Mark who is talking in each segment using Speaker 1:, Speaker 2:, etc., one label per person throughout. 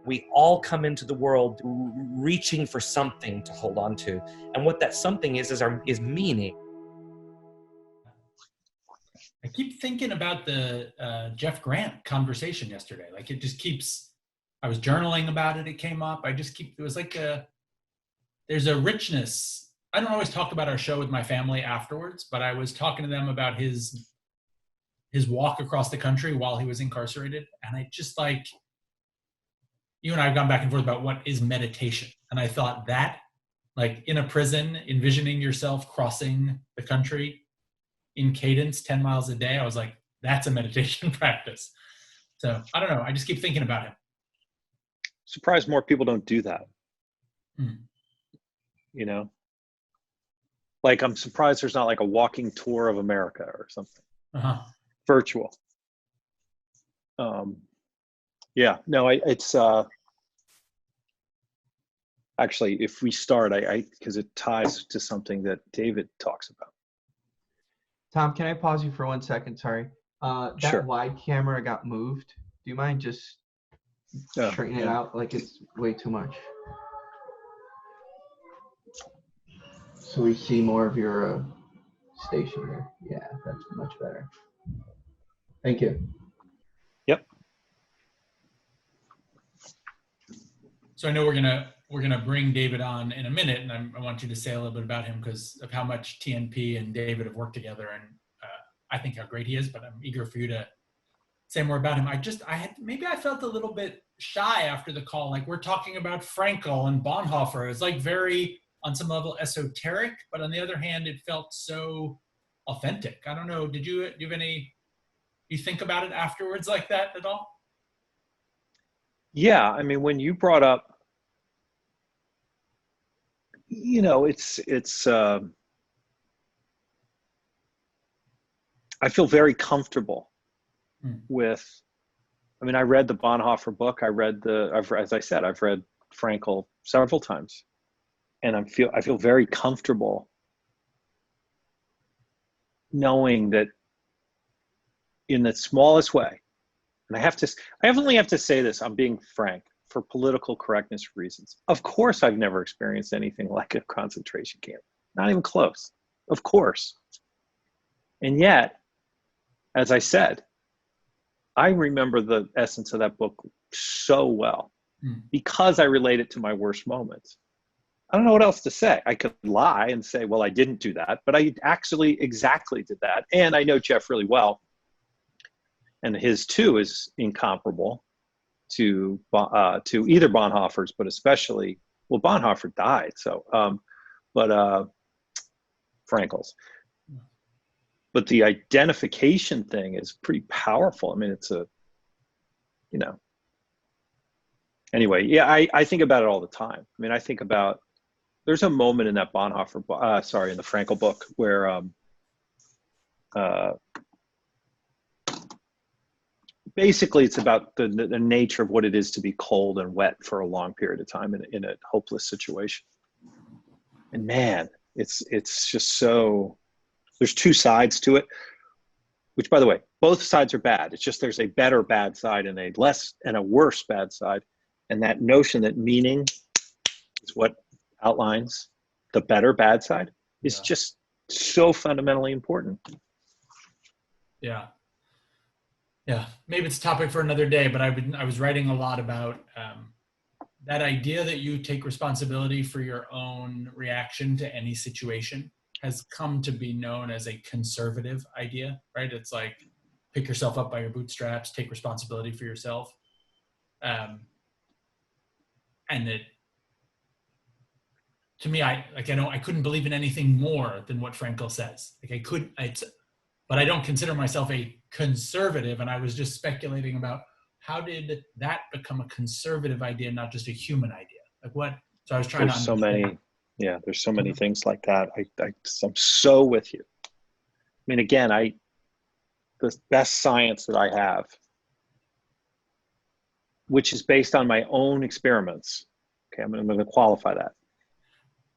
Speaker 1: We all come into the world reaching for something to hold on to. And what that something is meaning.
Speaker 2: I keep thinking about the Jeff Grant conversation yesterday. Like it just keeps, I was journaling about it. It came up. It was like there's a richness. I don't always talk about our show with my family afterwards, but I was talking to them about his walk across the country while he was incarcerated. And I just like, you and I have gone back and forth about what is meditation. And I thought that, like in a prison, envisioning yourself crossing the country in cadence 10 miles a day, I was like, that's a meditation practice. So I don't know. I just keep thinking about him.
Speaker 3: Surprised more people don't do that.
Speaker 2: Hmm.
Speaker 3: You know, like I'm surprised there's not like a walking tour of America or something. Virtual. Yeah, no, it's actually, if we start, I because it ties to something that David talks about.
Speaker 4: Tom, can I pause you for 1 second? Sorry. That
Speaker 3: Sure.
Speaker 4: wide camera got moved. Do you mind just straightening it out? Like it's way too much. So we see more of your station there. Yeah, that's much better. Thank you.
Speaker 3: Yep.
Speaker 2: So I know we're gonna bring David on in a minute, and I want you to say a little bit about him because of how much TNP and David have worked together, and I think how great he is. But I'm eager for you to say more about him. I felt a little bit shy after the call. Like we're talking about Frankl and Bonhoeffer. It's like very on some level esoteric, but on the other hand, it felt so authentic. I don't know. Do you have any? You think about it afterwards like that at all?
Speaker 3: Yeah, I mean, when you brought up, you know, it's I feel very comfortable with, I mean, I read the Bonhoeffer book. As I said, I've read Frankl several times, and I feel very comfortable knowing that in the smallest way, and I only have to say this, I'm being frank, for political correctness reasons. Of course, I've never experienced anything like a concentration camp, not even close, of course. And yet, as I said, I remember the essence of that book so well because I relate it to my worst moments. I don't know what else to say. I could lie and say, well, I didn't do that, but I actually exactly did that. And I know Jeff really well. And his too is incomparable to either Bonhoeffer's, but especially, well, Bonhoeffer died. So, Frankl's. But the identification thing is pretty powerful. I mean, it's anyway, yeah, I think about it all the time. I mean, I think about, there's a moment in that in the Frankl book where basically it's about the nature of what it is to be cold and wet for a long period of time in a hopeless situation. And man, it's just so, there's two sides to it, which, by the way, both sides are bad. It's just there's a better bad side and a worse bad side. And that notion that meaning is what outlines the better bad side is just so fundamentally important.
Speaker 2: Yeah. Yeah. Maybe it's a topic for another day, but I was writing a lot about that idea that you take responsibility for your own reaction to any situation has come to be known as a conservative idea, right? It's like pick yourself up by your bootstraps, take responsibility for yourself. And that, to me, I couldn't believe in anything more than what Frankl says. But I don't consider myself a conservative. And I was just speculating about how did that become a conservative idea, not just a human idea? Like what? So I was trying
Speaker 3: There's so many things like that. I'm so with you. I mean, again, the best science that I have, which is based on my own experiments. Okay, I'm going to qualify that.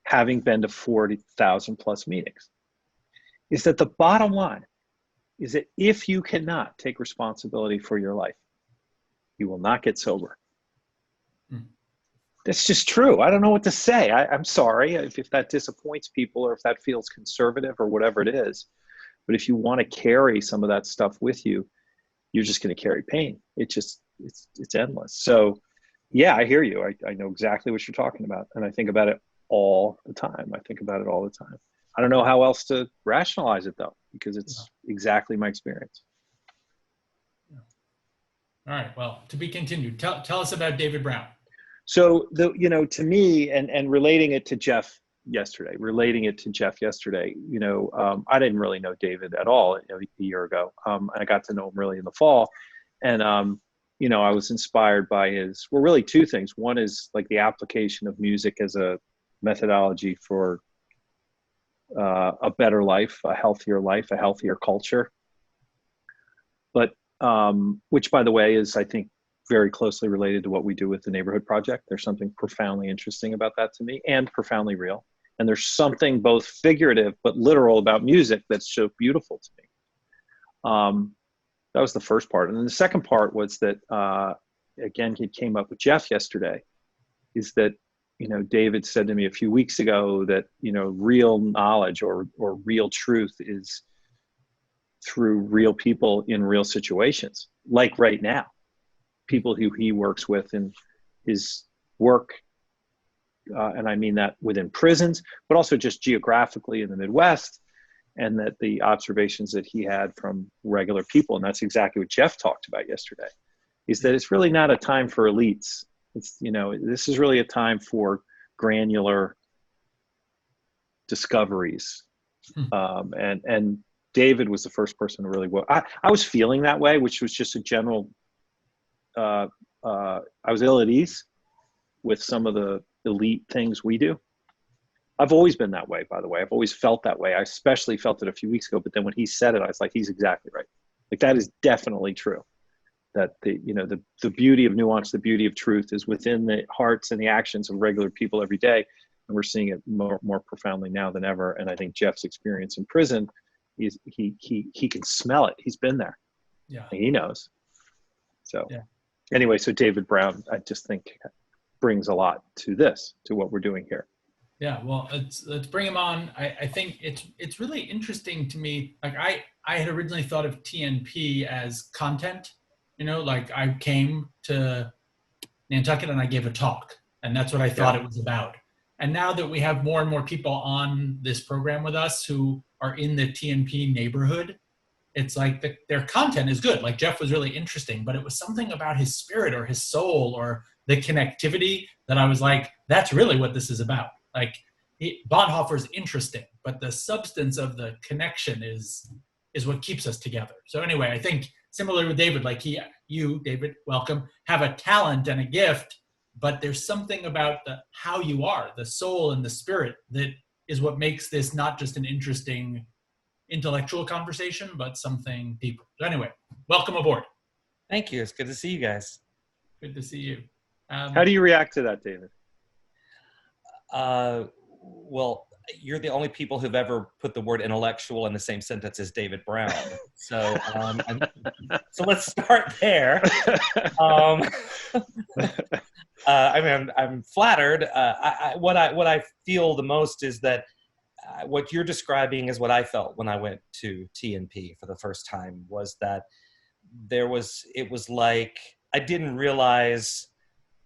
Speaker 3: Having been to 40,000 plus meetings, is that the bottom line is that if you cannot take responsibility for your life, you will not get sober. That's just true. I don't know what to say. I'm sorry if that disappoints people or if that feels conservative or whatever it is. But if you want to carry some of that stuff with you, you're just going to carry pain. It's endless. So yeah, I hear you. I know exactly what you're talking about. And I think about it all the time. I don't know how else to rationalize it though, because it's exactly my experience.
Speaker 2: All right. Well, to be continued. Tell us about David Brown.
Speaker 3: So to me, and relating it to Jeff yesterday, I didn't really know David at all a year ago. I got to know him really in the fall. And, I was inspired by really two things. One is like the application of music as a methodology for a better life, a healthier culture. But which, by the way, is, I think, very closely related to what we do with the Neighborhood Project. There's something profoundly interesting about that to me, and profoundly real. And there's something both figurative but literal about music that's so beautiful to me. That was the first part. And then the second part was that, again, he came up with Jeff yesterday, is that, David said to me a few weeks ago that, real knowledge or real truth is through real people in real situations, like right now. People who he works with in his work, and I mean that within prisons, but also just geographically in the Midwest, and that the observations that he had from regular people, and that's exactly what Jeff talked about yesterday, is that it's really not a time for elites. It's, this is really a time for granular discoveries. And David was the first person to really, I was feeling that way, which was just a general, I was ill at ease with some of the elite things we do. I've always been that way, by the way. I've always felt that way. I especially felt it a few weeks ago, but then when he said it, I was like, he's exactly right. Like, that is definitely true. That the beauty of nuance, the beauty of truth is within the hearts and the actions of regular people every day. And we're seeing it more profoundly now than ever. And I think Jeff's experience in prison, he can smell it. He's been there.
Speaker 2: Yeah.
Speaker 3: He knows. So anyway, so David Brown, I just think brings a lot to what we're doing here.
Speaker 2: Yeah, well, let's bring him on. I think it's really interesting to me. Like, I had originally thought of TNP as content. Like, I came to Nantucket and I gave a talk, and that's what I thought it was about. And now that we have more and more people on this program with us who are in the TNP neighborhood, it's like their content is good. Like, Jeff was really interesting, but it was something about his spirit or his soul or the connectivity that I was like, that's really what this is about. Like, Bonhoeffer's interesting, but the substance of the connection is what keeps us together. So anyway, I think similarly with David, like you, David, welcome, have a talent and a gift, but there's something about how you are, the soul and the spirit, that is what makes this not just an interesting intellectual conversation, but something deeper. So anyway, welcome aboard.
Speaker 1: Thank you. It's good to see you guys.
Speaker 2: Good to see you.
Speaker 3: How do you react to that, David?
Speaker 1: Well, you're the only people who've ever put the word intellectual in the same sentence as David Brown. So, so let's start there. I'm flattered. What I feel the most is that what you're describing is what I felt when I went to TNP for the first time, was that it was like I didn't realize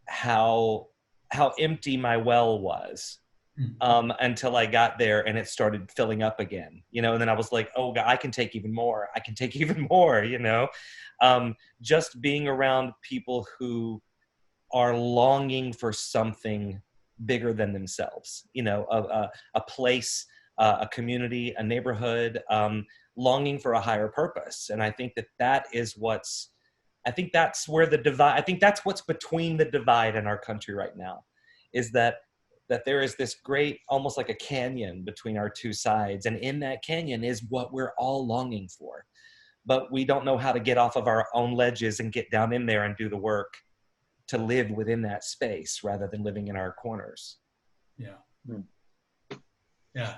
Speaker 1: how empty my well was until I got there and it started filling up again, and then I was like, oh God, I can take even more. Just being around people who are longing for something bigger than themselves, a place, a community, a neighborhood, longing for a higher purpose. And I think that is that's where the divide, I think that's what's between the divide in our country right now, is that there is this great, almost like a canyon between our two sides. And in that canyon is what we're all longing for. But we don't know how to get off of our own ledges and get down in there and do the work to live within that space rather than living in our corners.
Speaker 2: Yeah. Yeah.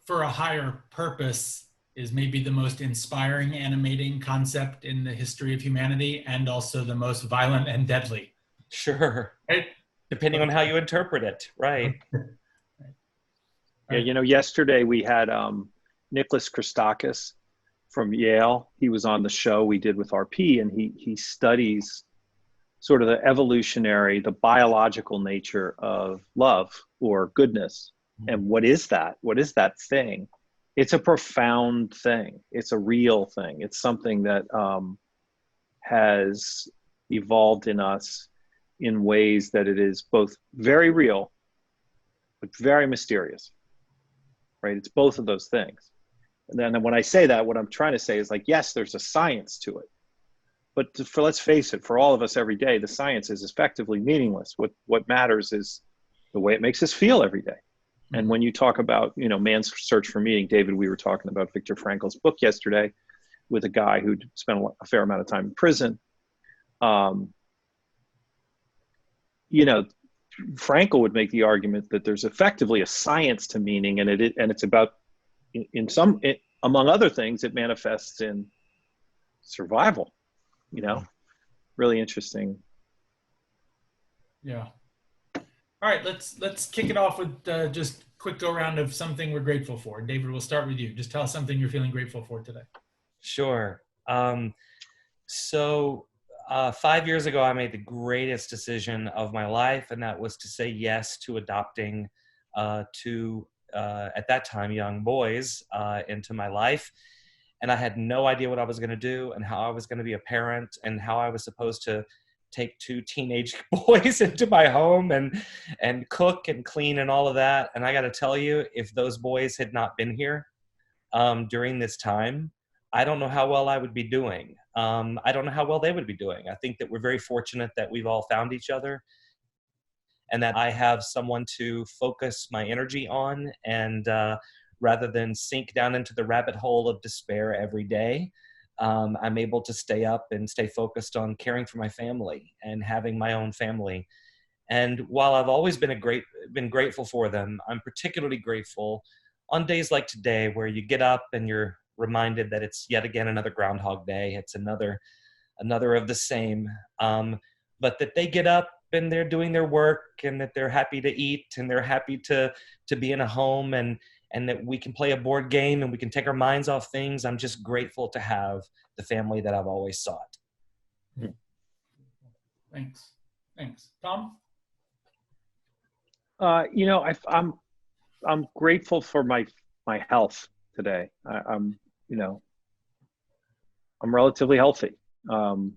Speaker 2: For a higher purpose is maybe the most inspiring, animating concept in the history of humanity, and also the most violent and deadly.
Speaker 1: Sure.
Speaker 2: Right?
Speaker 1: Depending on how you interpret it, right?
Speaker 3: Yeah, yesterday we had Nicholas Christakis from Yale. He was on the show we did with RP, and he studies sort of the biological nature of love or goodness. And what is that? What is that thing? It's a profound thing. It's a real thing. It's something that has evolved in us in ways that it is both very real, but very mysterious, right? It's both of those things. And then when I say that, what I'm trying to say is like, yes, there's a science to it. But let's face it, for all of us every day, the science is effectively meaningless. What matters is the way it makes us feel every day. And when you talk about, Man's Search for Meaning, David, we were talking about Viktor Frankl's book yesterday with a guy who'd spent a fair amount of time in prison. Frankl would make the argument that there's effectively a science to meaning, and it's about, among other things, it manifests in survival. Really interesting.
Speaker 2: Yeah. All right, let's kick it off with just quick go around of something we're grateful for. David, we'll start with you. Just tell us something you're feeling grateful for today.
Speaker 1: Sure. So 5 years ago, I made the greatest decision of my life, and that was to say yes to adopting two, at that time, young boys into my life. And I had no idea what I was going to do and how I was going to be a parent and how I was supposed to take two teenage boys into my home and cook and clean and all of that. And I got to tell you, if those boys had not been here during this time, I don't know how well I would be doing. I don't know how well they would be doing. I think that we're very fortunate that we've all found each other and that I have someone to focus my energy on, and rather than sink down into the rabbit hole of despair every day, I'm able to stay up and stay focused on caring for my family and having my own family. And while I've always been grateful for them, I'm particularly grateful on days like today where you get up and you're reminded that it's yet again another Groundhog Day. It's another of the same, but that they get up and they're doing their work and that they're happy to eat and they're happy to be in a home and that we can play a board game and we can take our minds off things. I'm just grateful to have the family that I've always sought.
Speaker 2: Thanks. Tom?
Speaker 3: I'm grateful for my health today. I'm relatively healthy. I'm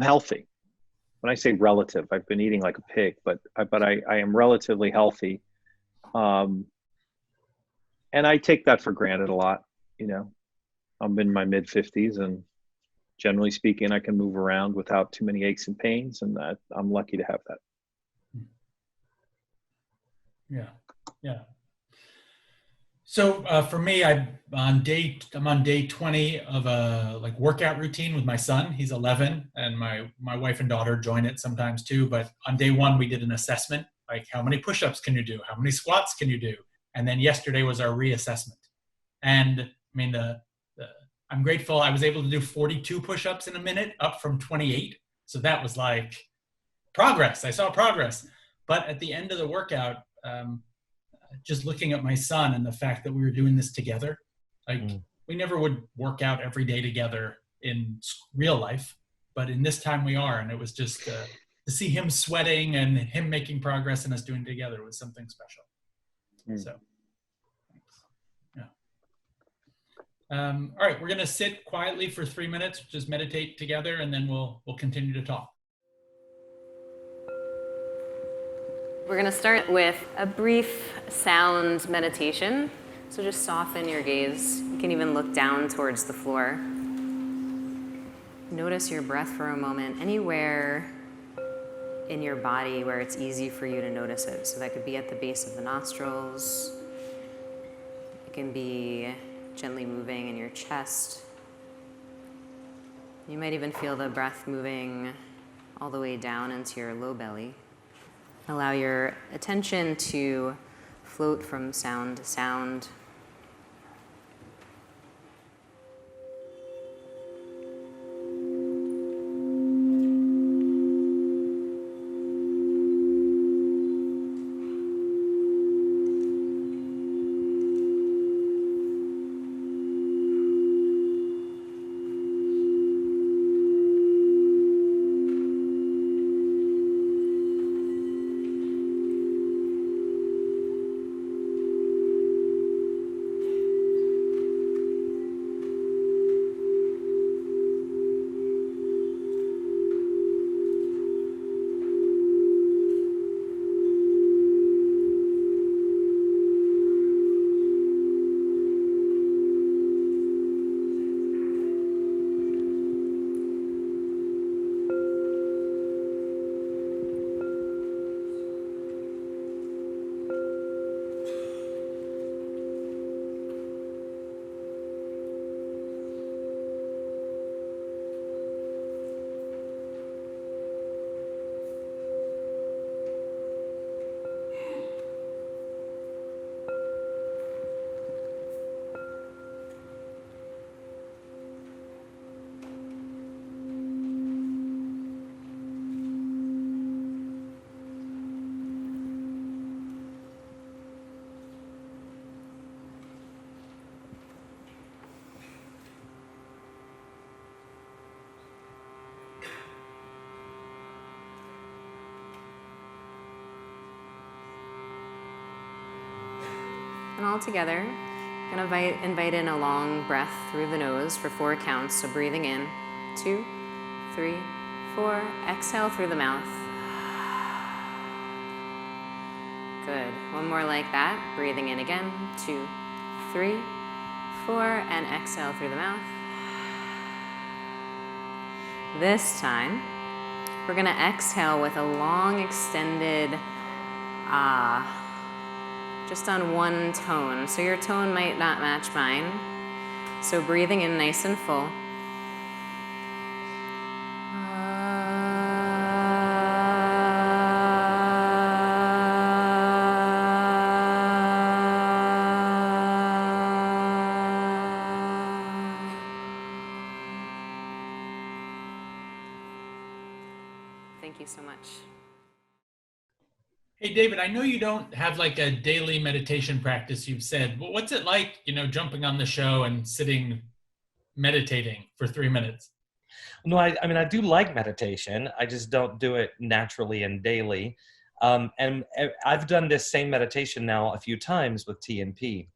Speaker 3: healthy. When I say relative, I've been eating like a pig, but I am relatively healthy. And I take that for granted a lot. I'm in my mid-50s, and generally speaking, I can move around without too many aches and pains, and that I'm lucky to have that.
Speaker 2: Yeah. So for me, I'm on day 20 of a workout routine with my son. He's 11, and my wife and daughter join it sometimes too. But on day 1, we did an assessment, like how many push-ups can you do? How many squats can you do? And then yesterday was our reassessment. And I mean, I'm grateful I was able to do 42 push-ups in a minute, up from 28. So that was like progress. I saw progress. But at the end of the workout, just looking at my son and the fact that we were doing this together, we never would work out every day together in real life, but in this time we are. And it was just to see him sweating and him making progress and us doing it together was something special. So, thanks. Yeah. All right, we're going to sit quietly for 3 minutes, just meditate together, and then we'll continue to talk.
Speaker 5: We're going to start with a brief sound meditation. So just soften your gaze. You can even look down towards the floor. Notice your breath for a moment, anywhere in your body where it's easy for you to notice it. So that could be at the base of the nostrils. It can be gently moving in your chest. You might even feel the breath moving all the way down into your low belly. Allow your attention to float from sound to sound. And all together, gonna invite in a long breath through the nose for 4 counts. So breathing in, 2, 3, 4. Exhale through the mouth. Good. One more like that. Breathing in again, 2, 3, 4, and exhale through the mouth. This time, we're gonna exhale with a long extended ah, just on one tone. So your tone might not match mine. So breathing in nice and full. Thank you so much.
Speaker 2: Hey, David, I know you don't have like a daily meditation practice, you've said. What's it like, jumping on the show and sitting meditating for 3 minutes?
Speaker 1: No, I mean, I do like meditation. I just don't do it naturally and daily. And I've done this same meditation now a few times with TNP.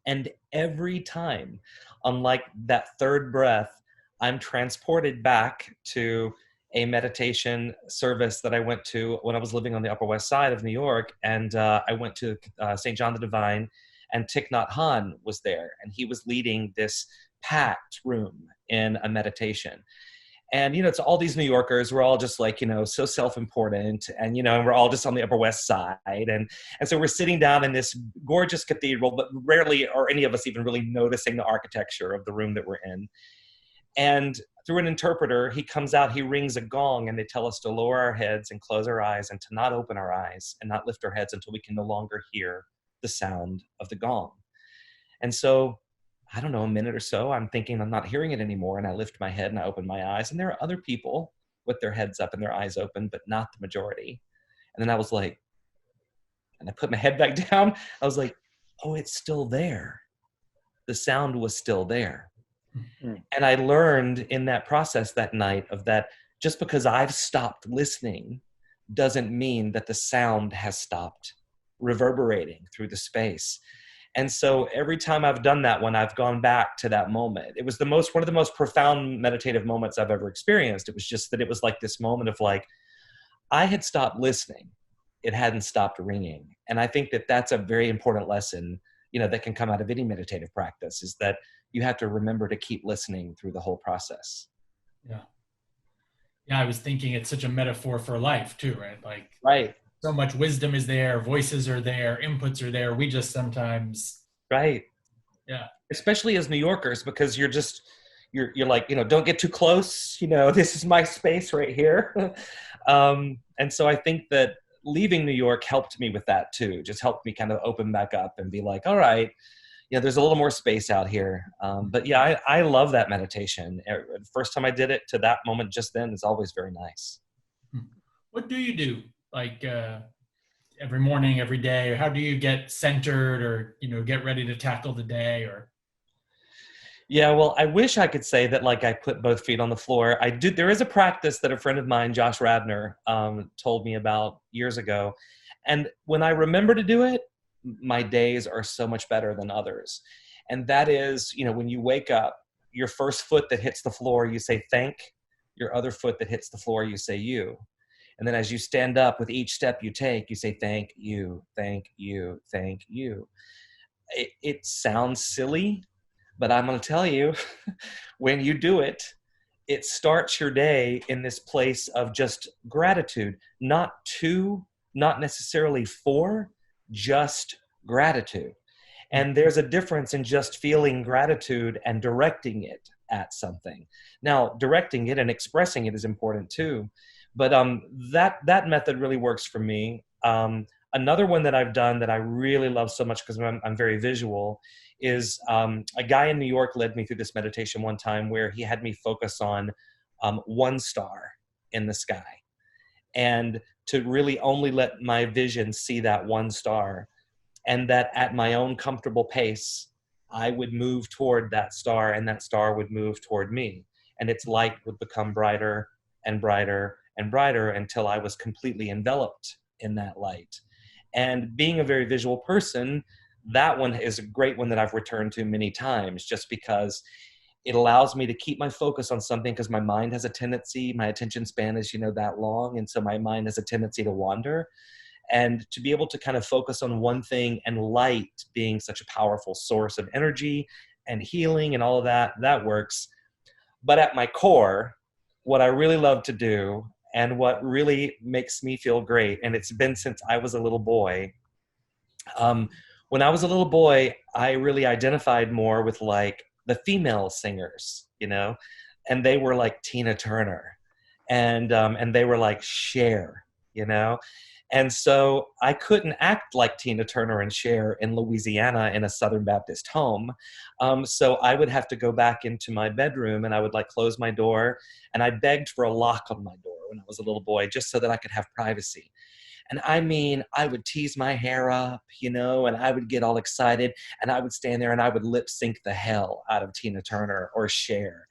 Speaker 1: And every time, unlike that third breath, I'm transported back to a meditation service that I went to when I was living on the Upper West Side of New York. And I went to St. John the Divine, and Thich Nhat Hanh was there. And he was leading this packed room in a meditation. And, it's all these New Yorkers. We're all just like, so self-important. And, and we're all just on the Upper West Side. And so we're sitting down in this gorgeous cathedral, but rarely are any of us even really noticing the architecture of the room that we're in. And through an interpreter, he comes out, he rings a gong, and they tell us to lower our heads and close our eyes and to not open our eyes and not lift our heads until we can no longer hear the sound of the gong. And so, I don't know, a minute or so, I'm thinking I'm not hearing it anymore. And I lift my head and I open my eyes. And there are other people with their heads up and their eyes open, but not the majority. And then I was like, and I put my head back down. I was like, oh, it's still there. The sound was still there. Mm-hmm. And I learned in that process that night of that just because I've stopped listening doesn't mean that the sound has stopped reverberating through the space. And so every time I've done that, when I've gone back to that moment, it was one of the most profound meditative moments I've ever experienced. It was just that it was like this moment of like, I had stopped listening. It hadn't stopped ringing. And I think that that's a very important lesson, that can come out of any meditative practice, is that you have to remember to keep listening through the whole process.
Speaker 2: Yeah. Yeah, I was thinking it's such a metaphor for life too, right? Like,
Speaker 1: right.
Speaker 2: So much wisdom is there, voices are there, inputs are there. We just sometimes.
Speaker 1: Right.
Speaker 2: Yeah.
Speaker 1: Especially as New Yorkers, because you're like, don't get too close. This is my space right here. And so I think that leaving New York helped me with that too. Just helped me kind of open back up and be like, all right, there's a little more space out here. But yeah, I love that meditation. The first time I did it to that moment just then is always very nice.
Speaker 2: What do you do? Like every morning, every day? Or how do you get centered or, get ready to tackle the day? Or
Speaker 1: Yeah, well, I wish I could say that like I put both feet on the floor. I do. There is a practice that a friend of mine, Josh Radner, told me about years ago. And when I remember to do it, my days are so much better than others. And that is, when you wake up, your first foot that hits the floor, you say thank. Your other foot that hits the floor, you say you. And then as you stand up with each step you take, you say thank you, thank you, thank you. It sounds silly, but I'm going to tell you, when you do it, it starts your day in this place of just gratitude, not necessarily for, just gratitude. And there's a difference in just feeling gratitude and directing it at something. Now, directing it and expressing it is important too. But that method really works for me. Another one that I've done that I really love so much because I'm very visual is a guy in New York led me through this meditation one time where he had me focus on one star in the sky and to really only let my vision see that one star, and that at my own comfortable pace, I would move toward that star and that star would move toward me. And its light would become brighter and brighter and brighter until I was completely enveloped in that light. And being a very visual person, that one is a great one that I've returned to many times, just because it allows me to keep my focus on something, because my mind has a tendency, my attention span is, that long. And so my mind has a tendency to wander. And to be able to kind of focus on one thing, and light being such a powerful source of energy and healing and all of that, that works. But at my core, what I really love to do and what really makes me feel great, and it's been since I was a little boy, when I was a little boy, I really identified more with like the female singers, and they were like Tina Turner, and they were like Cher, And so I couldn't act like Tina Turner and Cher in Louisiana in a Southern Baptist home. So I would have to go back into my bedroom, and I would like close my door, and I begged for a lock on my door when I was a little boy, just so that I could have privacy. And I mean, I would tease my hair up, and I would get all excited, and I would stand there and I would lip sync the hell out of Tina Turner or Cher.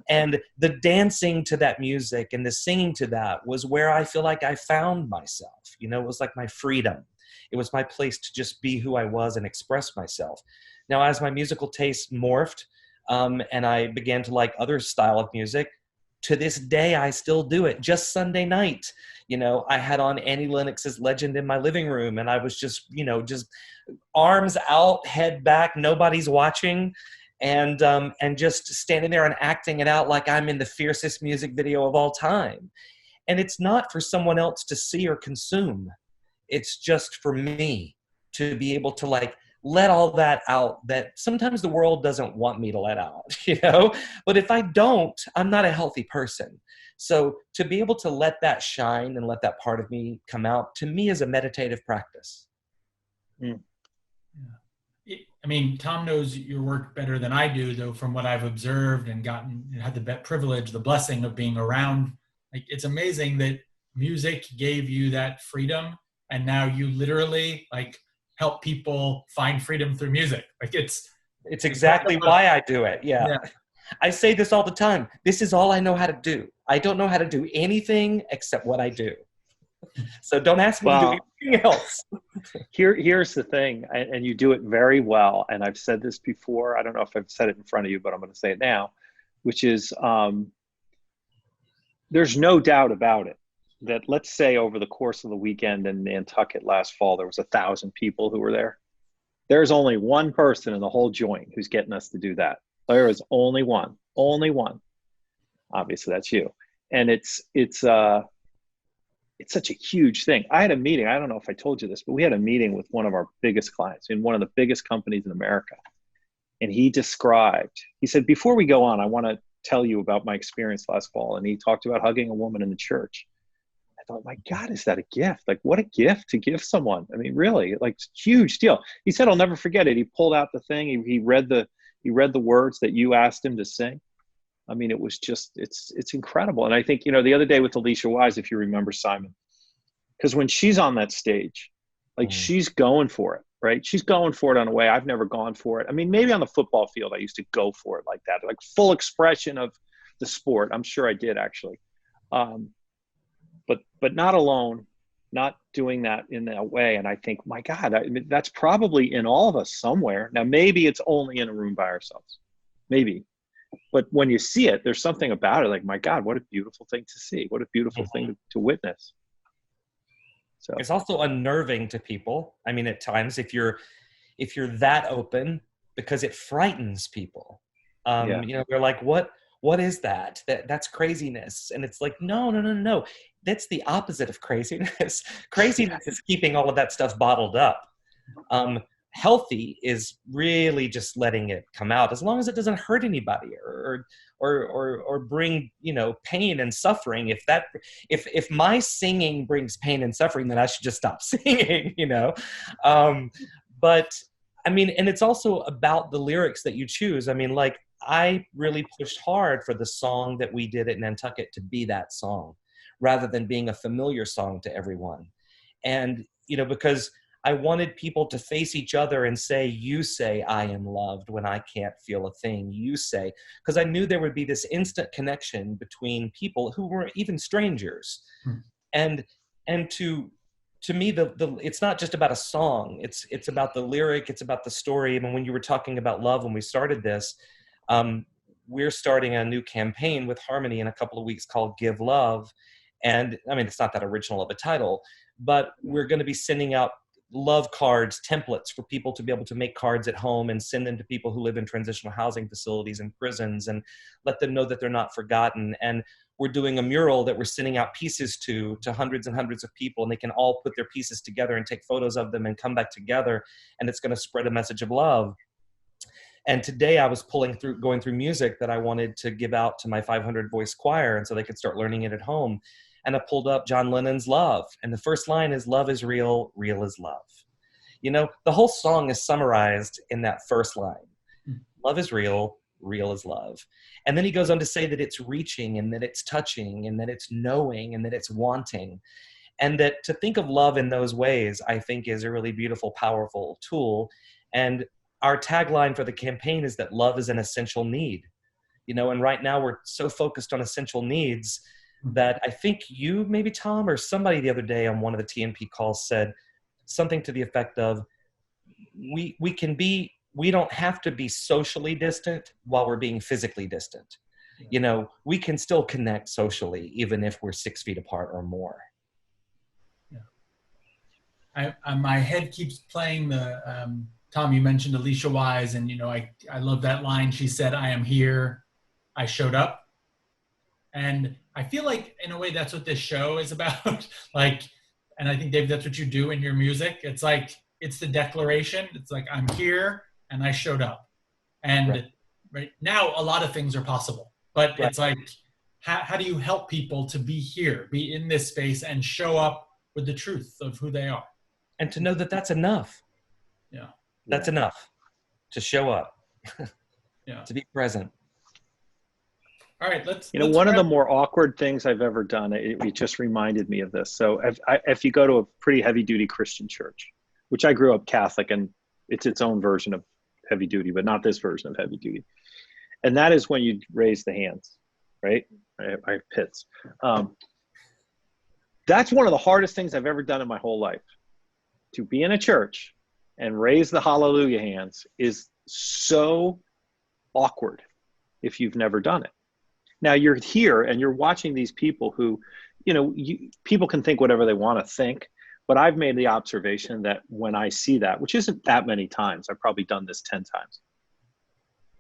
Speaker 1: And the dancing to that music and the singing to that was where I feel like I found myself. It was like my freedom. It was my place to just be who I was and express myself. Now, as my musical taste morphed, and I began to like other style of music, to this day, I still do it. Just Sunday night, I had on Annie Lennox's Legend in my living room, and I was just, just arms out, head back, nobody's watching, and just standing there and acting it out like I'm in the fiercest music video of all time. And it's not for someone else to see or consume. It's just for me to be able to like let all that out that sometimes the world doesn't want me to let out, But if I don't, I'm not a healthy person. So to be able to let that shine and let that part of me come out, to me, is a meditative practice.
Speaker 2: Mm. Yeah. I mean, Tom knows your work better than I do, though, from what I've observed and had the privilege, the blessing of being around. Like, it's amazing that music gave you that freedom, and now you literally like help people find freedom through music. Like it's
Speaker 1: exactly why I do it. Yeah. I say this all the time. This is all I know how to do. I don't know how to do anything except what I do. So don't ask me to do anything else.
Speaker 3: Here's the thing, and you do it very well. And I've said this before. I don't know if I've said it in front of you, but I'm going to say it now, which is there's no doubt about it that, let's say, over the course of the weekend in Nantucket last fall, there was 1,000 people who were there. There's only one person in the whole joint who's getting us to do that. There is only one. Obviously, that's you. And it's such a huge thing. I had a meeting. I don't know if I told you this, but we had a meeting with one of our biggest clients in one of the biggest companies in America. And he said, before we go on, I want to tell you about my experience last fall. And he talked about hugging a woman in the church. I thought, my God, is that a gift? Like, what a gift to give someone. I mean, really, like, huge deal. He said, I'll never forget it. He pulled out the thing. He read the words that you asked him to sing. I mean, it was just, it's incredible. And I think, the other day with Alicia Wise, if you remember, Simon, because when she's on that stage, like, she's going for it, right? She's going for it in a way I've never gone for it. I mean, maybe on the football field, I used to go for it like that, like full expression of the sport. I'm sure I did, actually. But not alone, not doing that in that way. And I think, my God, that's probably in all of us somewhere. Now, maybe it's only in a room by ourselves, maybe. But when you see it, there's something about it. Like, my God, what a beautiful thing to see. What a beautiful thing to witness. So
Speaker 1: it's also unnerving to people. I mean, at times, if you're that open, because it frightens people. They're like, what is that? That's craziness. And it's like, no. That's the opposite of craziness. Craziness is keeping all of that stuff bottled up. Healthy is really just letting it come out, as long as it doesn't hurt anybody or bring, pain and suffering. If my singing brings pain and suffering, then I should just stop singing, But I mean, and it's also about the lyrics that you choose. I mean, like, I really pushed hard for the song that we did at Nantucket to be that song, rather than being a familiar song to everyone. And, because I wanted people to face each other and say, you say, I am loved when I can't feel a thing, you say, because I knew there would be this instant connection between people who were even strangers. And to to me, it's not just about a song. It's about the lyric. It's about the story. I mean, when you were talking about love when we started this, we're starting a new campaign with Harmony in a couple of weeks called Give Love. And I mean, it's not that original of a title, but we're going to be sending out love cards, templates for people to be able to make cards at home and send them to people who live in transitional housing facilities and prisons, and let them know that they're not forgotten. And we're doing a mural that we're sending out pieces to hundreds and hundreds of people, and they can all put their pieces together and take photos of them and come back together, and it's going to spread a message of love. And today I was going through music that I wanted to give out to my 500 voice choir, and so they could start learning it at home. And I pulled up John Lennon's Love. And the first line is, love is real, real is love. You know, the whole song is summarized in that first line. Love is real, real is love. And then he goes on to say that it's reaching, and that it's touching, and that it's knowing, and that it's wanting. And that to think of love in those ways, I think, is a really beautiful, powerful tool. And our tagline for the campaign is that love is an essential need. You know, and right now we're so focused on essential needs that I think you, maybe Tom, or somebody the other day on one of the TNP calls said something to the effect of, we don't have to be socially distant while we're being physically distant. You know, we can still connect socially, even if we're 6 feet apart or more.
Speaker 2: Yeah. My head keeps playing the, Tom, you mentioned Alicia Wise, and, you know, I love that line. She said, I am here, I showed up. And I feel like, in a way, that's what this show is about. Like, and I think, Dave, that's what you do in your music. It's like, it's the declaration. It's like, I'm here and I showed up. And right now, a lot of things are possible. But it's like, how do you help people to be here, be in this space, and show up with the truth of who they are?
Speaker 1: And to know that that's enough.
Speaker 2: Yeah.
Speaker 1: That's enough to show up.
Speaker 2: Yeah.
Speaker 1: To be present.
Speaker 2: All right, let's
Speaker 3: one of the more awkward things I've ever done, it just reminded me of this. So if you go to a pretty heavy duty Christian church, which I grew up Catholic, and it's its own version of heavy duty, but not this version of heavy duty. And that is when you raise the hands, right? I have pits. That's one of the hardest things I've ever done in my whole life. To be in a church and raise the hallelujah hands is so awkward if you've never done it. Now you're here and you're watching these people who, people can think whatever they want to think, but I've made the observation that when I see that, which isn't that many times, I've probably done this 10 times.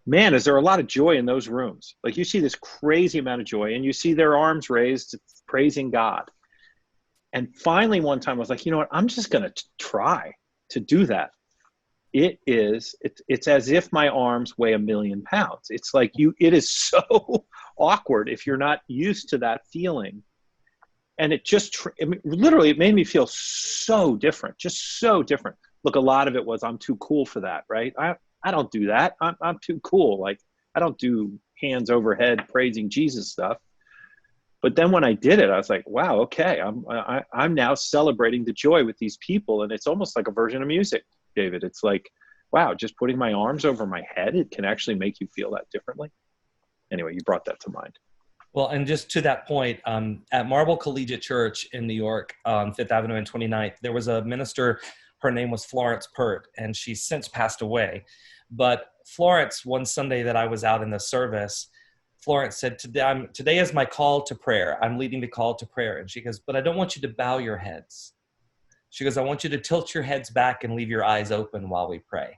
Speaker 3: Man, is there a lot of joy in those rooms. Like, you see this crazy amount of joy, and you see their arms raised, praising God. And finally, one time I was like, you know what, I'm just going to try to do that. It's as if my arms weigh 1,000,000 pounds. It's like it is so awkward if you're not used to that feeling. And it literally, it made me feel so different, just so different. Look, a lot of it was, I'm too cool for that, right? I don't do that. I'm too cool. Like, I don't do hands overhead praising Jesus stuff. But then when I did it, I was like, wow, okay, I'm now celebrating the joy with these people. And it's almost like a version of music, David. It's like, wow, just putting my arms over my head, it can actually make you feel that differently. Anyway, you brought that to mind.
Speaker 1: Well, and just to that point, at Marble Collegiate Church in New York, on 5th Avenue and 29th, there was a minister. Her name was Florence Pert, and she's since passed away. But Florence, one Sunday that I was out in the service, Florence said, today is my call to prayer. I'm leading the call to prayer. And she goes, but I don't want you to bow your heads. She goes, I want you to tilt your heads back and leave your eyes open while we pray.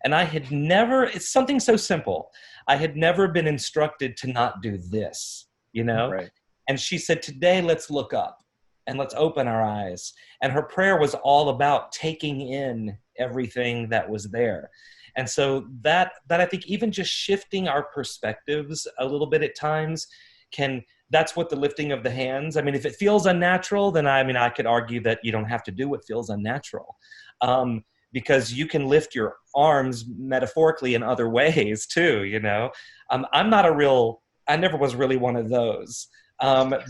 Speaker 1: And I had never, it's something so simple. I had never been instructed to not do this, Right. And she said, today, let's look up and let's open our eyes. And her prayer was all about taking in everything that was there. And so that I think even just shifting our perspectives a little bit at times that's what the lifting of the hands. I mean, if it feels unnatural, then I could argue that you don't have to do what feels unnatural. Because you can lift your arms metaphorically in other ways too, I never was really one of those.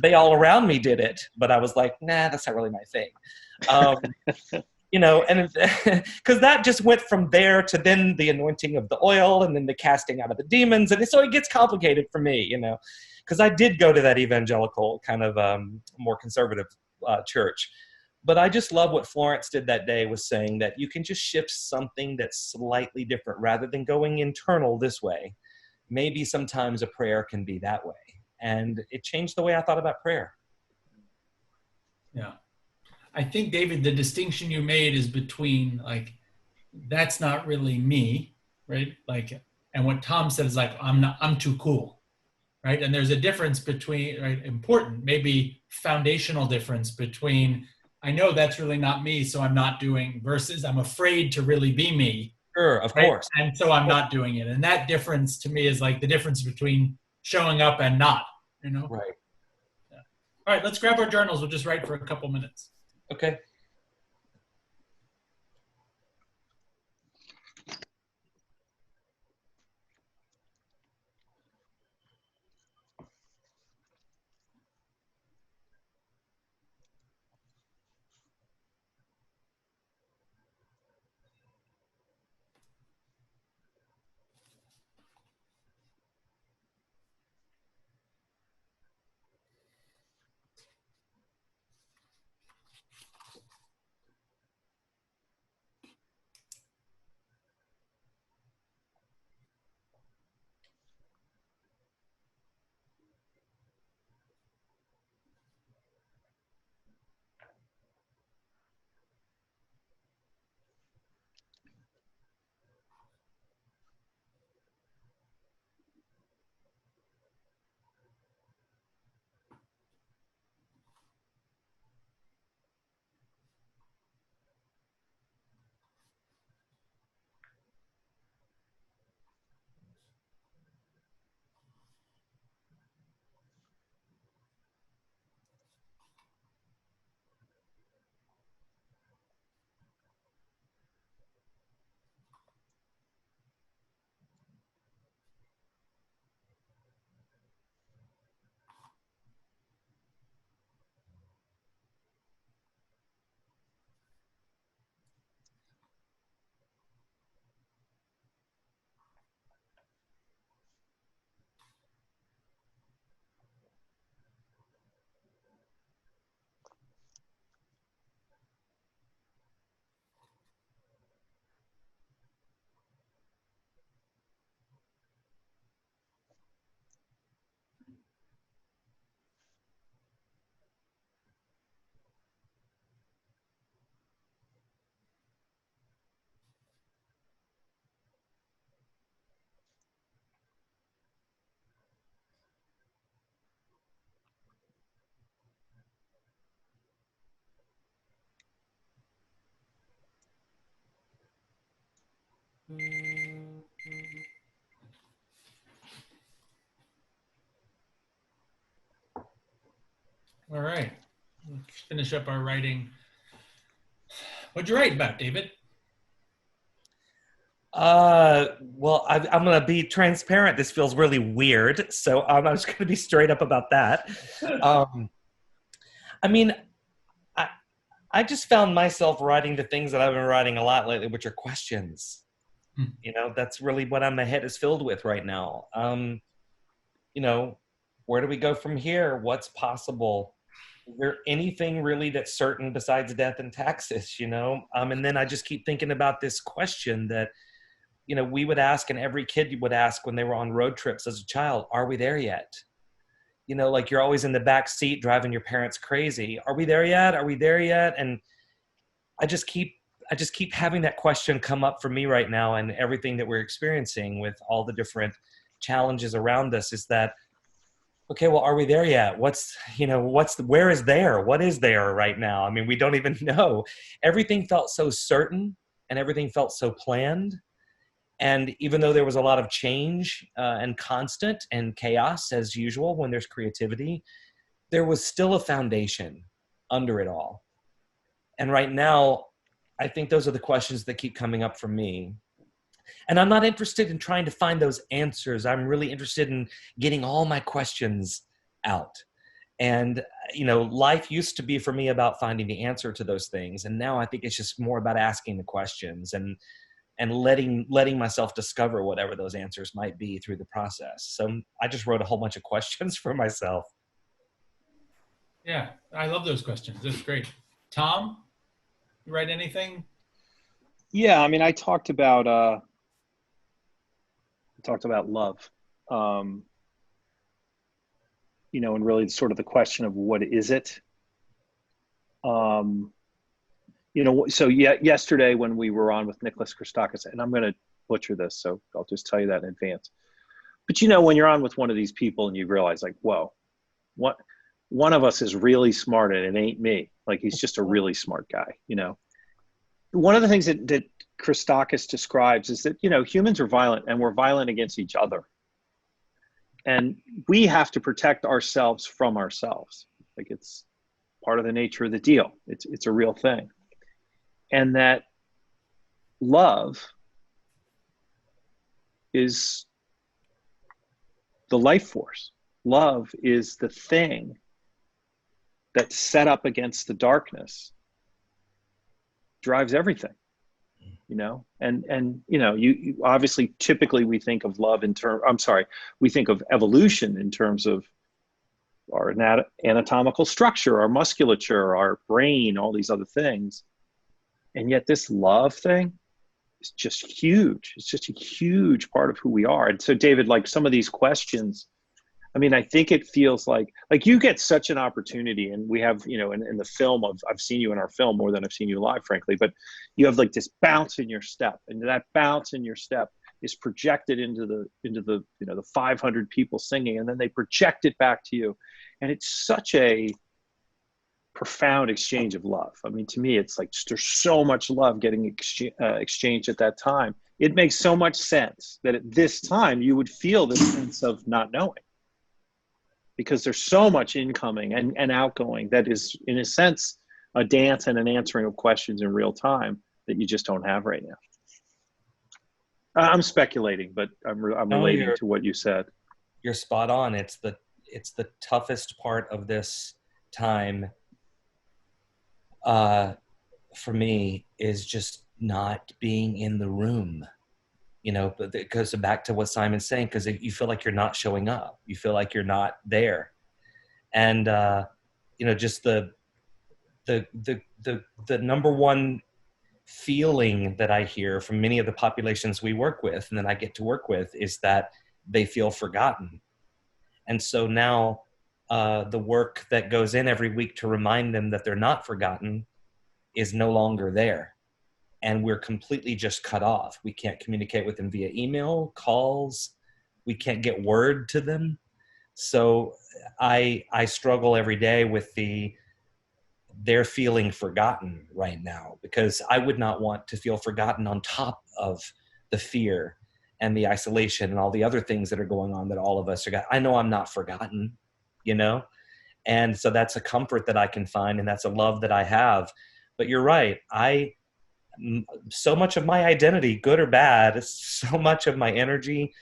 Speaker 1: They all around me did it, but I was like, nah, that's not really my thing. And because that just went from there to then the anointing of the oil and then the casting out of the demons. And so it gets complicated for me, because I did go to that evangelical kind of more conservative church. But I just love what Florence did that day, was saying that you can just shift something that's slightly different rather than going internal this way. Maybe sometimes a prayer can be that way. And it changed the way I thought about prayer.
Speaker 2: Yeah. I think, David, the distinction you made is between like, that's not really me, right? Like, and what Tom said is like, I'm too cool, right? And there's a difference between, right, important, maybe foundational difference between, I know that's really not me, so I'm not doing, versus I'm afraid to really be me.
Speaker 1: Sure, of
Speaker 2: Right?
Speaker 1: course.
Speaker 2: And so I'm not doing it. And that difference to me is like the difference between showing up and not, you know?
Speaker 1: Right.
Speaker 2: Yeah. All right, let's grab our journals. We'll just write for a couple minutes.
Speaker 1: Okay.
Speaker 2: All right, let's finish up our writing. What'd you write about, David?
Speaker 1: Well, I'm going to be transparent. This feels really weird. So I'm just going to be straight up about that. I mean, I just found myself writing the things that I've been writing a lot lately, which are questions. You know, that's really what my head is filled with right now. You know, where do we go from here? What's possible? Is there anything really that's certain besides death and taxes, you know? And then I just keep thinking about this question that, you know, we would ask, and every kid would ask when they were on road trips as a child, are we there yet? You know, like you're always in the back seat driving your parents crazy. Are we there yet? Are we there yet? And I just keep having that question come up for me right now, and everything that we're experiencing with all the different challenges around us is that, okay, well, are we there yet? Where is there? What is there right now? I mean, we don't even know. Everything felt so certain and everything felt so planned. And even though there was a lot of change and constant and chaos as usual when there's creativity, there was still a foundation under it all. And right now, I think those are the questions that keep coming up for me. And I'm not interested in trying to find those answers. I'm really interested in getting all my questions out. And, you know, life used to be for me about finding the answer to those things. And now I think it's just more about asking the questions and letting myself discover whatever those answers might be through the process. So I just wrote a whole bunch of questions for myself.
Speaker 2: Yeah, I love those questions. That's great. Tom, you write anything?
Speaker 3: Yeah, I mean, I talked about love, and really sort of the question of what is it. So yesterday when we were on with Nicholas Christakis, and I'm going to butcher this, so I'll just tell you that in advance. But when you're on with one of these people and you realize, like, whoa, what one of us is really smart and it ain't me. Like, he's just a really smart guy. One of the things that Christakis describes is that humans are violent, and we're violent against each other, and we have to protect ourselves from ourselves. Like, it's part of the nature of the deal. It's a real thing. And that love is the life force. Love is the thing that's set up against the darkness, drives everything, and you obviously, typically we think of love we think of evolution in terms of our anatomical structure, our musculature, our brain, all these other things. And yet this love thing is just huge. It's just a huge part of who we are. And so, David, like, some of these questions, I mean, I think it feels like you get such an opportunity, and we have, in the film I've seen you in our film more than I've seen you live, frankly, but you have like this bounce in your step, and that bounce in your step is projected into the 500 people singing, and then they project it back to you. And it's such a profound exchange of love. I mean, to me, it's like there's so much love getting exchanged at that time. It makes so much sense that at this time you would feel this sense of not knowing, because there's so much incoming and outgoing that is, in a sense, a dance and an answering of questions in real time that you just don't have right now. I'm speculating, but I'm relating to what you said.
Speaker 1: You're spot on. It's the toughest part of this time for me, is just not being in the room. But it goes back to what Simon's saying, because you feel like you're not showing up. You feel like you're not there. And, just the number one feeling that I hear from many of the populations we work with and that I get to work with is that they feel forgotten. And so now the work that goes in every week to remind them that they're not forgotten is no longer there. And we're completely just cut off. We can't communicate with them via email, calls. We can't get word to them. So I struggle every day with they're feeling forgotten right now, because I would not want to feel forgotten on top of the fear and the isolation and all the other things that are going on that all of us are. I know I'm not forgotten, and so that's a comfort that I can find, and that's a love that I have. But you're right. So much of my identity, good or bad, so much of my energy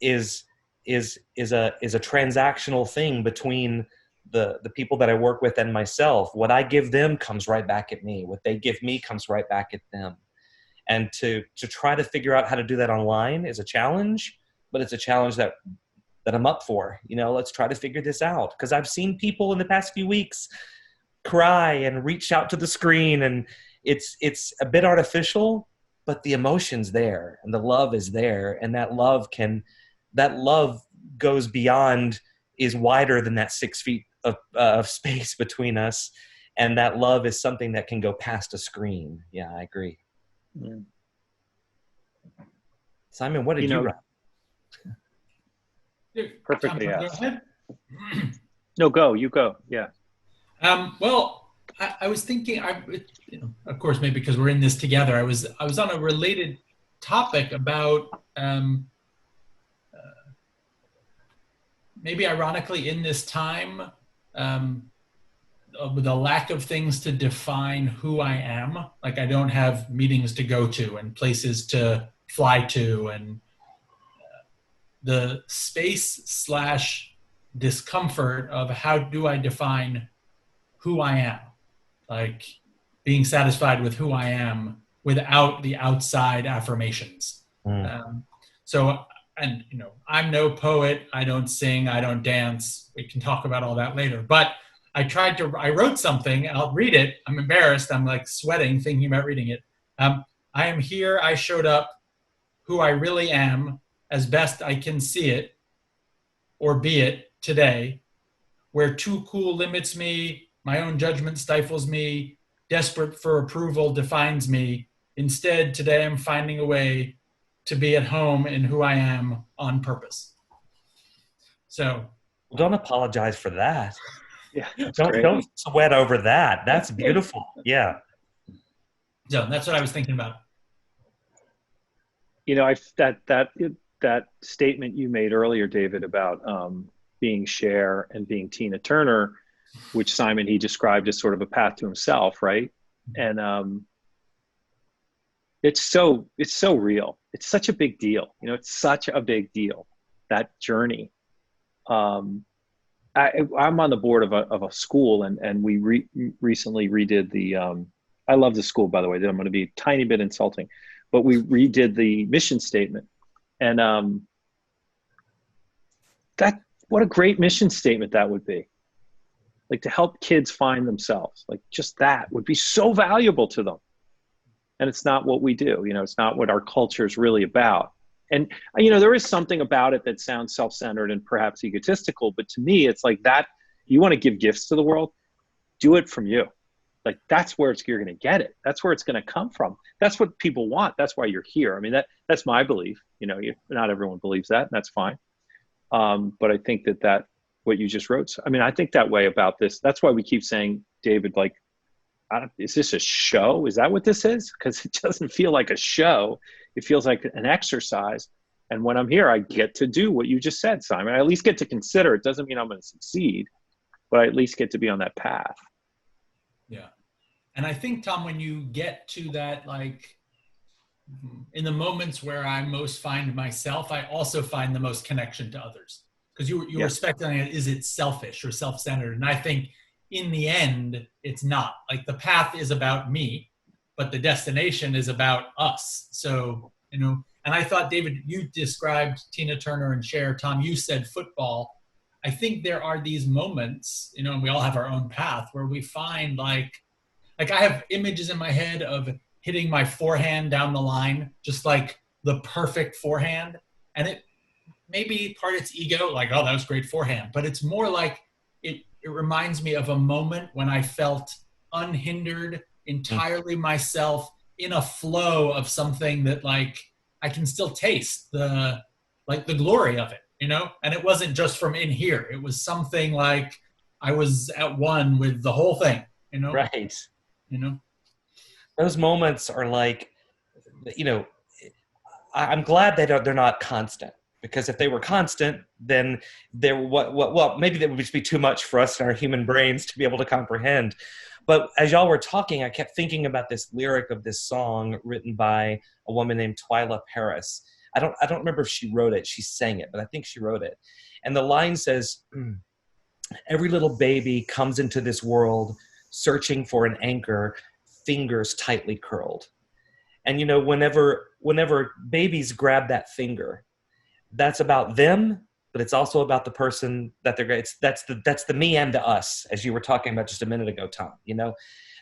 Speaker 1: is a transactional thing between the people that I work with and myself. What I give them comes right back at me. What they give me comes right back at them. And to try to figure out how to do that online is a challenge, but it's a challenge that I'm up for. Let's try to figure this out, because I've seen people in the past few weeks cry and reach out to the screen, and it's a bit artificial, but the emotion's there and the love is there, and that love goes beyond, is wider than that 6 feet of space between us, and that love is something that can go past a screen. Yeah, I agree.
Speaker 3: Yeah.
Speaker 1: Simon, what did you write?
Speaker 3: Perfectly
Speaker 2: Tom,
Speaker 3: asked.
Speaker 2: go ahead.
Speaker 3: No, you go. Yeah.
Speaker 2: Well, I was thinking, of course, maybe because we're in this together, I was on a related topic about maybe ironically in this time, with a lack of things to define who I am. Like, I don't have meetings to go to and places to fly to, and the space / discomfort of how do I define who I am, like being satisfied with who I am without the outside affirmations. And I'm no poet. I don't sing. I don't dance. We can talk about all that later. But I wrote something, and I'll read it. I'm embarrassed. I'm like sweating thinking about reading it. I am here. I showed up who I really am as best I can see it or be it today, where too cool limits me, my own judgment stifles me, desperate for approval defines me. Instead, today I'm finding a way to be at home in who I am on purpose. So
Speaker 1: Don't apologize for that.
Speaker 3: Yeah, that's
Speaker 1: Don't
Speaker 3: great.
Speaker 1: don't sweat over that. That's beautiful. Yeah.
Speaker 2: so that's what I was thinking about.
Speaker 3: You know, that statement you made earlier, David, about being Cher and being Tina Turner, which Simon, he described as sort of a path to himself, right? And it's so real. It's such a big deal. You know, it's such a big deal, that journey. I'm on the board of a school, and we recently redid the. I love the school, by the way. I'm going to be a tiny bit insulting, but we redid the mission statement, and that what a great mission statement that would be. Like, to help kids find themselves, like just that would be so valuable to them. And it's not what we do. You know, it's not what our culture is really about. And, you know, there is something about it that sounds self-centered and perhaps egotistical, but to me, it's like that. You want to give gifts to the world, do it from you. Like, that's where you're going to get it. That's where it's going to come from. That's what people want. That's why you're here. I mean, that's my belief. You know, not everyone believes that, and that's fine. But I think that what you just wrote, I mean, I think that way about this. That's why we keep saying, David, like, is this a show? Is that what this is? Because it doesn't feel like a show. It feels like an exercise. And when I'm here, I get to do what you just said, Simon. I at least get to consider. It doesn't mean I'm going to succeed, but I at least get to be on that path.
Speaker 2: Yeah. And I think, Tom, when you get to that, like, in the moments where I most find myself, I also find the most connection to others. Because you were speculating, is it selfish or self-centered? And I think in the end, it's not. Like, the path is about me, but the destination is about us. So, you know, and I thought, David, you described Tina Turner and Cher. Tom, you said football. I think there are these moments, you know, and we all have our own path, where we find like I have images in my head of hitting my forehand down the line, just like the perfect forehand. And it maybe part it's ego, like, oh, that was great forehand. But it's more like it reminds me of a moment when I felt unhindered, entirely myself, in a flow of something that, like, I can still taste the glory of it, you know? And it wasn't just from in here. It was something like I was at one with the whole thing, you know?
Speaker 1: Right.
Speaker 2: You know?
Speaker 1: Those moments are like, you know, I'm glad they're not constant, because if they were constant, then well, maybe that would just be too much for us in our human brains to be able to comprehend. But as y'all were talking, I kept thinking about this lyric of this song written by a woman named Twyla Paris. I don't remember if she wrote it. She sang it, but I think she wrote it. And the line says, every little baby comes into this world searching for an anchor, fingers tightly curled. And, you know, whenever babies grab that finger, that's about them, but it's also about the person that they're. That's the me and the us, as you were talking about just a minute ago, Tom. You know,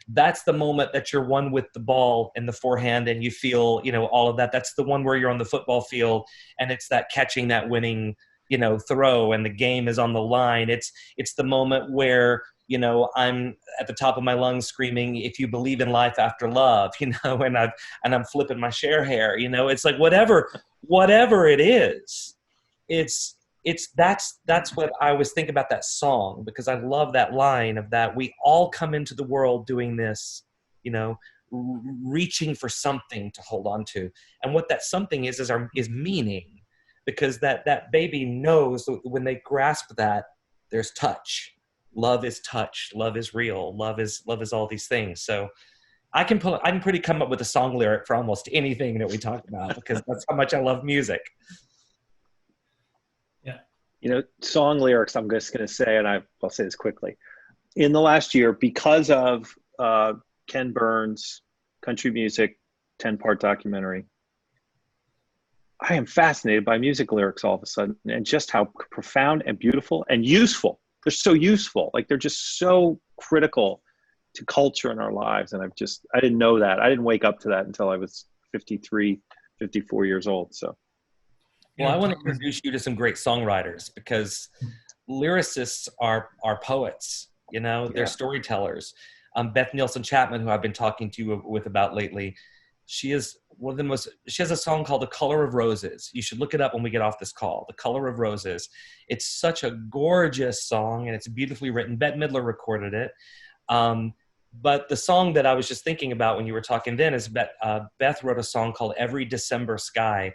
Speaker 1: that's the moment that you're one with the ball in the forehand, and you feel, you know, all of that. That's the one where you're on the football field, and it's that catching that winning, you know, throw, and the game is on the line. It's the moment where, you know, I'm at the top of my lungs screaming, if you believe in life after love, you know, and I'm flipping my Cher hair, you know, it's like whatever it is, that's what I always think about that song, because I love that line of that we all come into the world doing this, you know, reaching for something to hold on to. And what that something is meaning, because that baby knows that when they grasp that, there's touch. Love is touch. Love is real. Love is all these things. So I can pretty come up with a song lyric for almost anything that we talk about, because that's how much I love music.
Speaker 2: Yeah.
Speaker 3: You know, song lyrics, I'm just going to say, and I'll say this quickly. In the last year, because of Ken Burns' country music 10-part documentary, I am fascinated by music lyrics all of a sudden, and just how profound and beautiful and useful they're so useful. Like they're just so critical to culture in our lives. And I didn't know that. I didn't wake up to that until I was 53, 54 years old. So.
Speaker 1: Well, I want to introduce you to some great songwriters, because lyricists are poets, you know, they're storytellers. Beth Nielsen Chapman, who I've been talking to you with about lately, she is one of the most, she has a song called The Color of Roses. You should look it up when we get off this call, The Color of Roses. It's such a gorgeous song, and it's beautifully written. Bette Midler recorded it. But the song that I was just thinking about when you were talking then is Beth wrote a song called Every December Sky.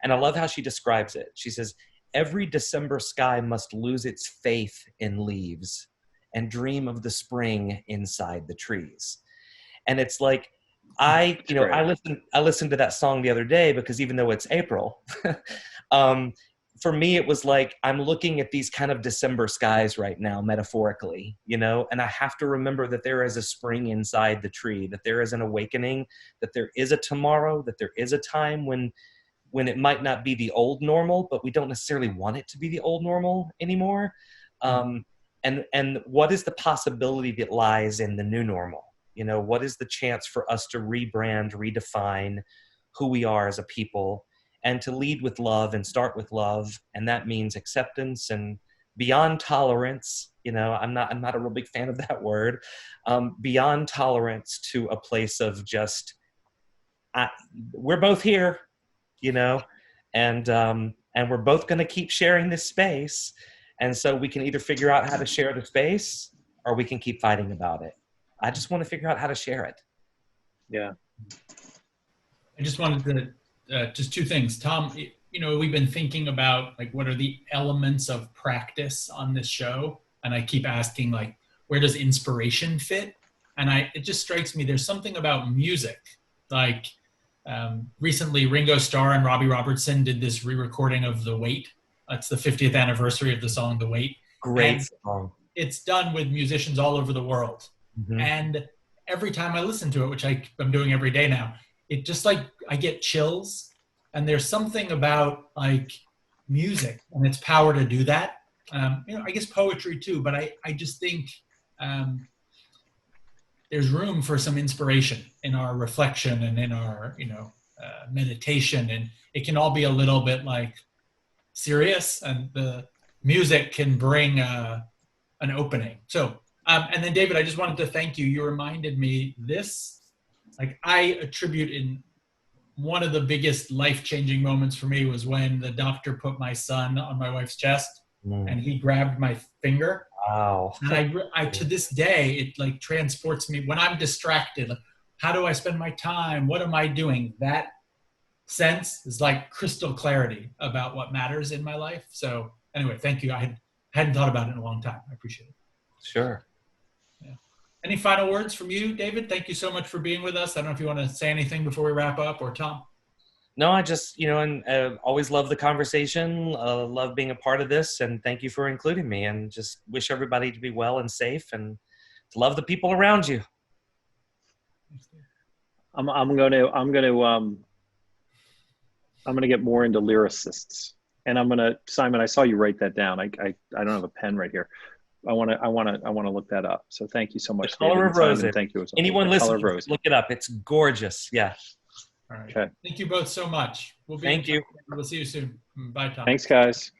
Speaker 1: And I love how she describes it. She says, every December sky must lose its faith in leaves and dream of the spring inside the trees. And it's like, I listened to that song the other day, because even though it's April, for me, it was like, I'm looking at these kind of December skies right now, metaphorically, you know, and I have to remember that there is a spring inside the tree, that there is an awakening, that there is a tomorrow, that there is a time when it might not be the old normal, but we don't necessarily want it to be the old normal anymore. And what is the possibility that lies in the new normal? You know, what is the chance for us to rebrand, redefine who we are as a people, and to lead with love and start with love? And that means acceptance and beyond tolerance. You know, I'm not a real big fan of that word. Beyond tolerance to a place of just, we're both here, you know, and we're both going to keep sharing this space. And so we can either figure out how to share the space, or we can keep fighting about it. I just want to figure out how to share it.
Speaker 3: Yeah.
Speaker 2: I just wanted to, just two things. Tom, you know, we've been thinking about like, what are the elements of practice on this show? And I keep asking, like, where does inspiration fit? And it just strikes me, there's something about music. Like recently Ringo Starr and Robbie Robertson did this re-recording of The Wait. It's the 50th anniversary of the song The Wait.
Speaker 1: Great song.
Speaker 2: It's done with musicians all over the world. Mm-hmm. And every time I listen to it, which I'm doing every day now, it just like, I get chills. And there's something about like music and its power to do that. You know, I guess poetry too, but I just think there's room for some inspiration in our reflection and in our, you know, meditation. And it can all be a little bit like serious, and the music can bring an opening. So, and then David, I just wanted to thank you. You reminded me this, like I attribute in one of the biggest life-changing moments for me was when the doctor put my son on my wife's chest and he grabbed my finger.
Speaker 1: Wow.
Speaker 2: And I to this day, it like transports me when I'm distracted. Like, how do I spend my time? What am I doing? That sense is like crystal clarity about what matters in my life. So anyway, thank you. I hadn't thought about it in a long time. I appreciate it.
Speaker 1: Sure.
Speaker 2: Yeah. Any final words from you, David? Thank you so much for being with us. I don't know if you want to say anything before we wrap up, or Tom.
Speaker 1: No, I just, you know, and always love the conversation, love being a part of this, and thank you for including me, and just wish everybody to be well and safe, and to love the people around you.
Speaker 3: I'm gonna get more into lyricists, and Simon, I saw you write that down. I don't have a pen right here. I want to look that up. So thank you so much.
Speaker 1: The Color of Roses.
Speaker 3: Thank you.
Speaker 1: Anyone listening, look it up. It's gorgeous. Yeah.
Speaker 2: All right.
Speaker 3: Okay.
Speaker 2: Thank you both so much.
Speaker 1: Thank you.
Speaker 2: We'll see you soon. Bye, Tom.
Speaker 3: Thanks, guys.